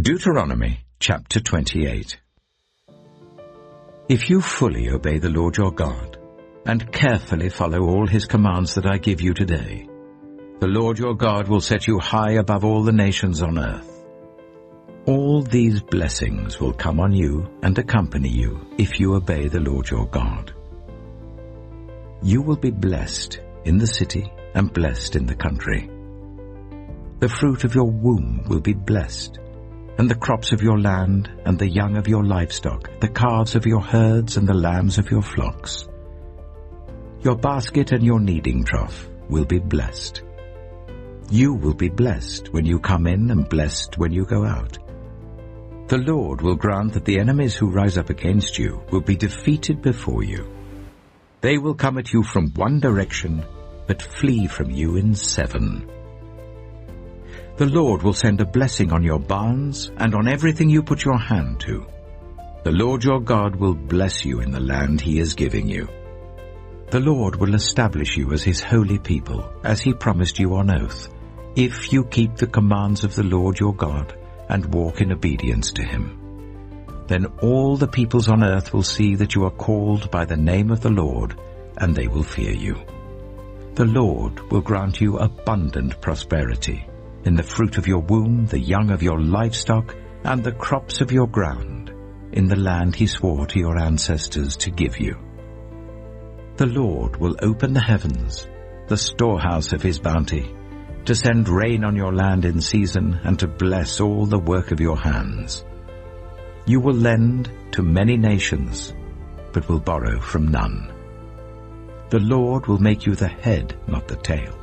Deuteronomy chapter 28. If you fully obey the Lord your God, and carefully follow all his commands that I give you today, the Lord your God will set you high above all the nations on earth. All these blessings will come on you and accompany you if you obey the Lord your God. You will be blessed in the city and blessed in the country. The fruit of your womb will be blessed, and the crops of your land, and the young of your livestock, the calves of your herds, and the lambs of your flocks. Your basket and your kneading trough will be blessed. You will be blessed when you come in and blessed when you go out. The Lord will grant that the enemies who rise up against you will be defeated before you. They will come at you from one direction, but flee from you in 7. The Lord will send a blessing on your barns and on everything you put your hand to. The Lord your God will bless you in the land he is giving you. The Lord will establish you as his holy people, as he promised you on oath, if you keep the commands of the Lord your God and walk in obedience to him. Then all the peoples on earth will see that you are called by the name of the Lord, and they will fear you. The Lord will grant you abundant prosperity in the fruit of your womb, the young of your livestock, and the crops of your ground, in the land he swore to your ancestors to give you. The Lord will open the heavens, the storehouse of his bounty, to send rain on your land in season, and to bless all the work of your hands. You will lend to many nations, but will borrow from none. The Lord will make you the head, not the tail.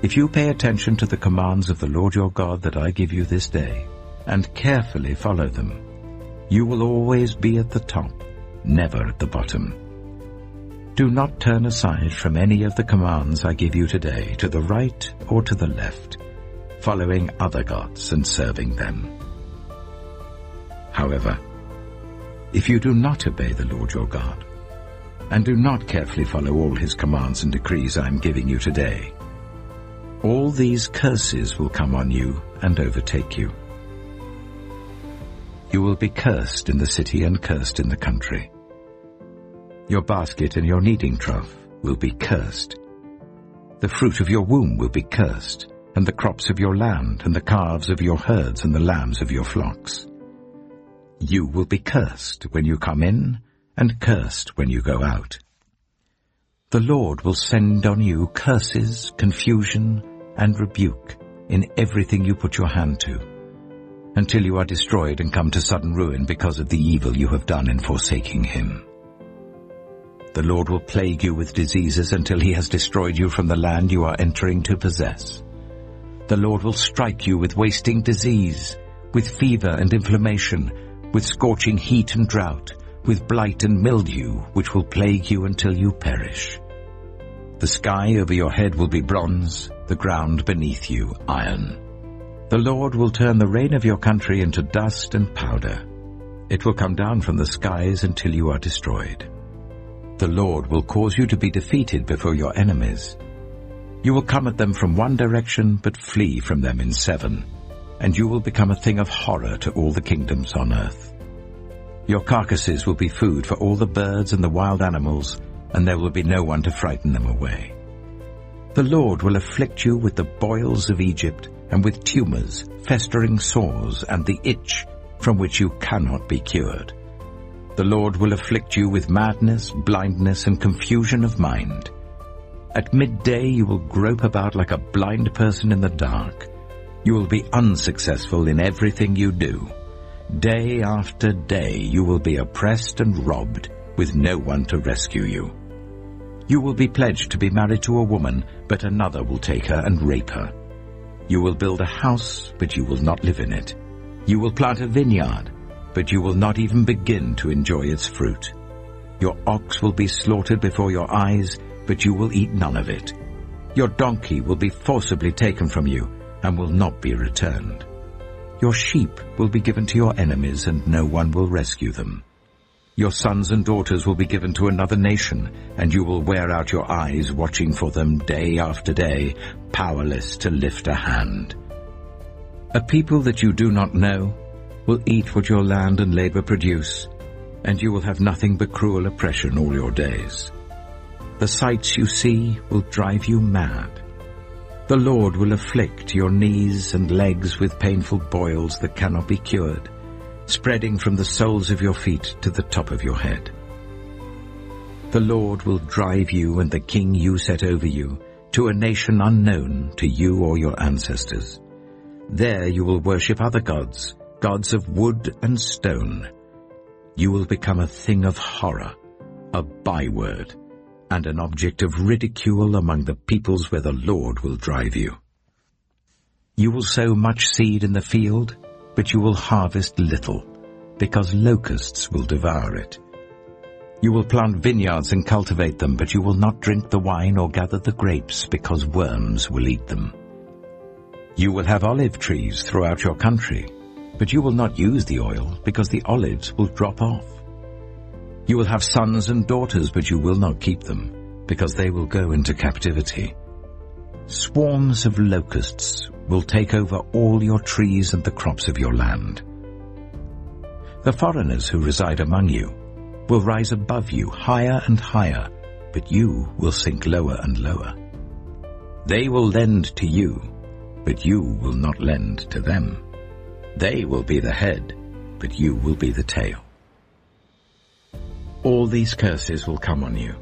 If you pay attention to the commands of the Lord your God that I give you this day, and carefully follow them, you will always be at the top, never at the bottom. Do not turn aside from any of the commands I give you today, to the right or to the left, following other gods and serving them. However, if you do not obey the Lord your God, and do not carefully follow all his commands and decrees I am giving you today, all these curses will come on you and overtake you. You will be cursed in the city and cursed in the country. Your basket and your kneading trough will be cursed. The fruit of your womb will be cursed, and the crops of your land, and the calves of your herds, and the lambs of your flocks. You will be cursed when you come in, and cursed when you go out. The Lord will send on you curses, confusion, and rebuke in everything you put your hand to, until you are destroyed and come to sudden ruin because of the evil you have done in forsaking him. The Lord will plague you with diseases until he has destroyed you from the land you are entering to possess. The Lord will strike you with wasting disease, with fever and inflammation, with scorching heat and drought, with blight and mildew, which will plague you until you perish. The sky over your head will be bronze, the ground beneath you iron. The Lord will turn the rain of your country into dust and powder. It will come down from the skies until you are destroyed. The Lord will cause you to be defeated before your enemies. You will come at them from one direction, but flee from them in 7, and you will become a thing of horror to all the kingdoms on earth. Your carcasses will be food for all the birds and the wild animals, and there will be no one to frighten them away. The Lord will afflict you with the boils of Egypt, and with tumors, festering sores, and the itch from which you cannot be cured. The Lord will afflict you with madness, blindness, and confusion of mind. At midday you will grope about like a blind person in the dark. You will be unsuccessful in everything you do. Day after day you will be oppressed and robbed, with no one to rescue you. You will be pledged to be married to a woman, but another will take her and rape her. You will build a house, but you will not live in it. You will plant a vineyard, but you will not even begin to enjoy its fruit. Your ox will be slaughtered before your eyes, but you will eat none of it. Your donkey will be forcibly taken from you, and will not be returned. Your sheep will be given to your enemies, and no one will rescue them. Your sons and daughters will be given to another nation, and you will wear out your eyes watching for them day after day, powerless to lift a hand. A people that you do not know will eat what your land and labor produce, and you will have nothing but cruel oppression all your days. The sights you see will drive you mad. The Lord will afflict your knees and legs with painful boils that cannot be cured, spreading from the soles of your feet to the top of your head. The Lord will drive you and the king you set over you to a nation unknown to you or your ancestors. There you will worship other gods, gods of wood and stone. You will become a thing of horror, a byword, and an object of ridicule among the peoples where the Lord will drive you. You will sow much seed in the field, but you will harvest little, because locusts will devour it. You will plant vineyards and cultivate them, but you will not drink the wine or gather the grapes, because worms will eat them. You will have olive trees throughout your country, but you will not use the oil, because the olives will drop off. You will have sons and daughters, but you will not keep them, because they will go into captivity. Swarms of locusts will take over all your trees and the crops of your land. The foreigners who reside among you will rise above you higher and higher, but you will sink lower and lower. They will lend to you, but you will not lend to them. They will be the head, but you will be the tail. All these curses will come on you.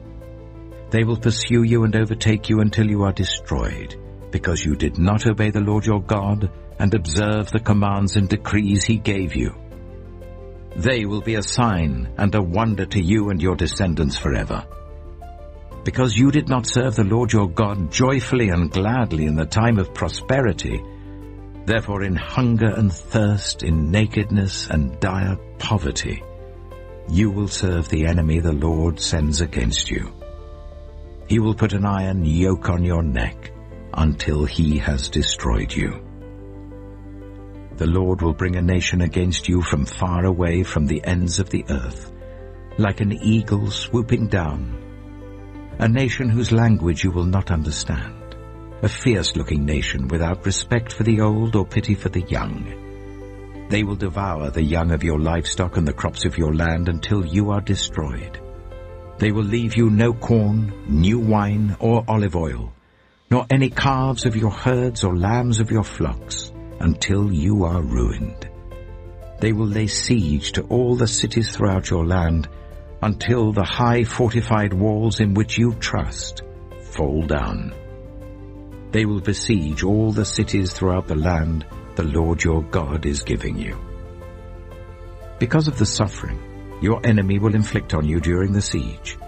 They will pursue you and overtake you until you are destroyed, because you did not obey the Lord your God and observe the commands and decrees he gave you. They will be a sign and a wonder to you and your descendants forever. Because you did not serve the Lord your God joyfully and gladly in the time of prosperity, therefore in hunger and thirst, in nakedness and dire poverty, you will serve the enemy the Lord sends against you. He will put an iron yoke on your neck until he has destroyed you. The Lord will bring a nation against you from far away, from the ends of the earth, like an eagle swooping down, a nation whose language you will not understand, a fierce-looking nation without respect for the old or pity for the young. They will devour the young of your livestock and the crops of your land until you are destroyed. They will leave you no corn, new wine, or olive oil, nor any calves of your herds or lambs of your flocks, until you are ruined. They will lay siege to all the cities throughout your land, until the high fortified walls in which you trust fall down. They will besiege all the cities throughout the land the Lord your God is giving you. Because of the suffering your enemy will inflict on you during the siege,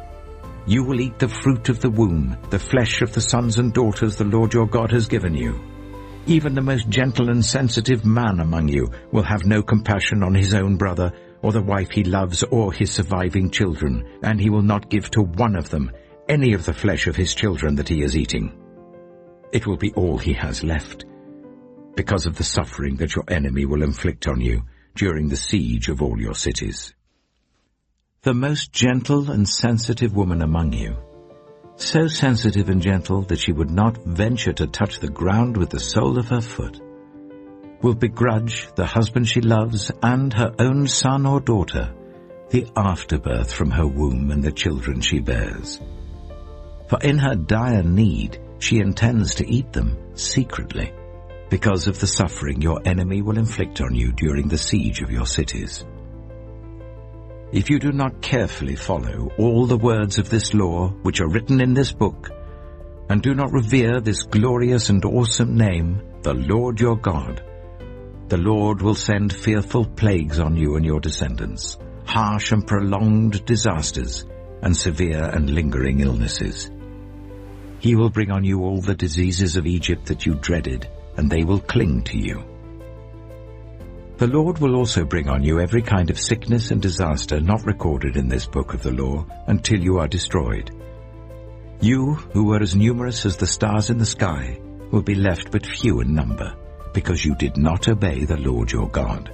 you will eat the fruit of the womb, the flesh of the sons and daughters the Lord your God has given you. Even the most gentle and sensitive man among you will have no compassion on his own brother, or the wife he loves, or his surviving children, and he will not give to one of them any of the flesh of his children that he is eating. It will be all he has left, because of the suffering that your enemy will inflict on you during the siege of all your cities. The most gentle and sensitive woman among you, so sensitive and gentle that she would not venture to touch the ground with the sole of her foot, will begrudge the husband she loves and her own son or daughter the afterbirth from her womb and the children she bears. For in her dire need she intends to eat them secretly, because of the suffering your enemy will inflict on you during the siege of your cities. If you do not carefully follow all the words of this law which are written in this book, and do not revere this glorious and awesome name, the Lord your God, the Lord will send fearful plagues on you and your descendants, harsh and prolonged disasters, and severe and lingering illnesses. He will bring on you all the diseases of Egypt that you dreaded, and they will cling to you. The Lord will also bring on you every kind of sickness and disaster not recorded in this book of the law until you are destroyed. You, who were as numerous as the stars in the sky, will be left but few in number, because you did not obey the Lord your God.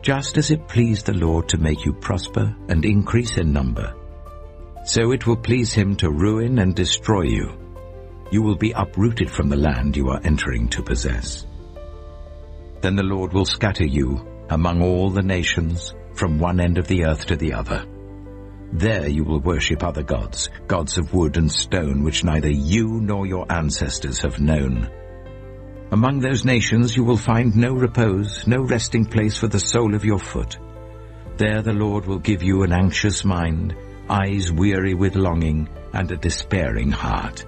Just as it pleased the Lord to make you prosper and increase in number, so it will please him to ruin and destroy you. You will be uprooted from the land you are entering to possess. Then the Lord will scatter you among all the nations, from one end of the earth to the other. There you will worship other gods, gods of wood and stone, which neither you nor your ancestors have known. Among those nations you will find no repose, no resting place for the sole of your foot. There the Lord will give you an anxious mind, eyes weary with longing, and a despairing heart.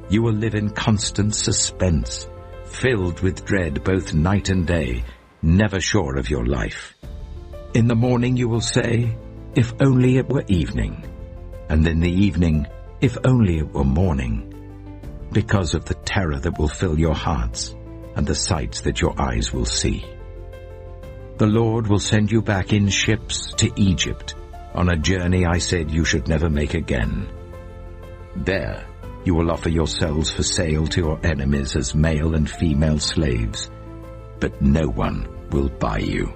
You will live in constant suspense, filled with dread both night and day, never sure of your life. In the morning you will say, "If only it were evening," and in the evening, "If only it were morning," because of the terror that will fill your hearts and the sights that your eyes will see. The Lord will send you back in ships to Egypt, on a journey I said you should never make again. There you will offer yourselves for sale to your enemies as male and female slaves, but no one will buy you.